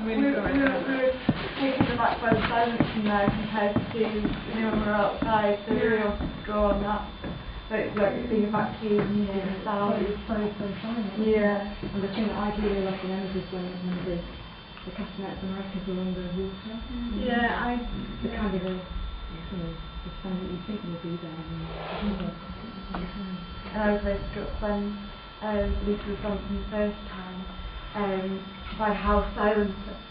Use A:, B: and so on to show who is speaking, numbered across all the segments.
A: I'm really sorry.
B: We were taken aback by the silence in there compared to when we were outside, so we were able to draw on that. But like being a vacuum, the sound.
C: It was so silent.
B: Yeah.
C: And the thing that I really loved in Emma's is when the castanets and Americans were underwater.
B: Yeah,
C: the kind of the sound that you think will be there.
B: And I was very struck when Lisa was on for the first time by how silent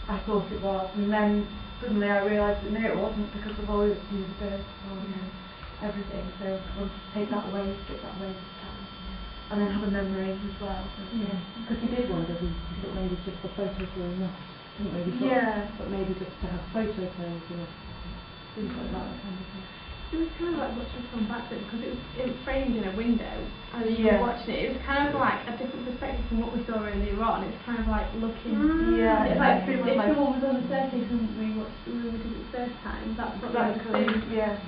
B: I thought it was, and then suddenly I realised that no, it wasn't, because of all the birds and everything. So I wanted to take that away, strip that away this time, and then have a memory as well.
C: Because we did wonder, we thought maybe just the photos were enough, didn't we? But maybe just to have photo frames and things like that kind of thing.
A: It was kind of like watching from back then, because it was framed in a window as you were watching it. It was kind of like a different perspective from what we saw earlier on. It's kind of like looking. It's like if someone was on the surface and we did it the first time, that's what that would have been.
B: Yeah.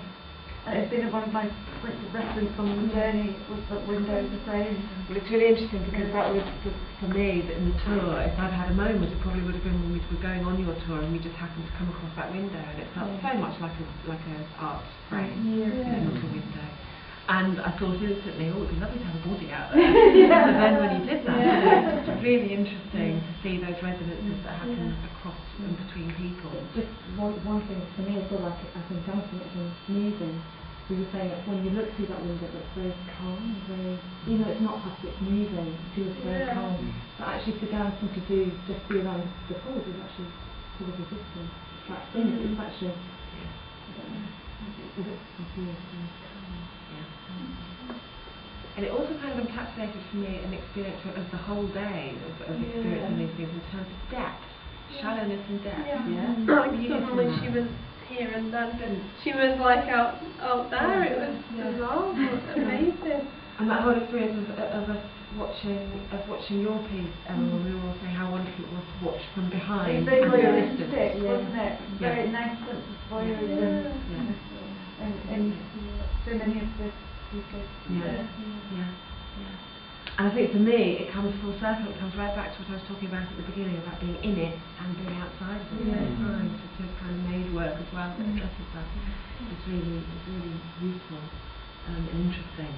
B: It's been one of my points of reference on the journey was that windows are framed.
D: Well, it's really interesting because that was, for me, in the tour, if I'd had a moment, it probably would have been when we were going on your tour and we just happened to come across that window, and it felt so much like a art frame, not a window. And I thought instantly, oh, it'd be lovely to have a body out there. But then when you did that, it was really interesting to see those resonances that happen across and between people.
C: Just one thing for me, I feel like I think Jonathan was moving. We were saying that when you look through that window, it's very calm, very, even though it's not fast, it's moving, it feels very calm. But actually to dance and to do, just be around the chords is actually sort of resistant. That thing is actually, I don't know, it looks confused.
D: And it also kind of encapsulated for me an experience of the whole day of experiencing these things in terms of depth, shallowness and depth.
A: Like suddenly she was here and then she was like out there. It was bizarre, but amazing.
D: And that whole experience of us watching your piece, when we were all saying how wonderful it was to watch from behind.
B: It's very
D: distance,
B: wasn't it? Very nice sense of voyeurism and so many of the pieces.
D: And I think for me, it comes full circle. It comes right back to what I was talking about at the beginning about being in it and being outside of it at the same time. So it's kind of made work as well that addresses that. It's really useful and interesting.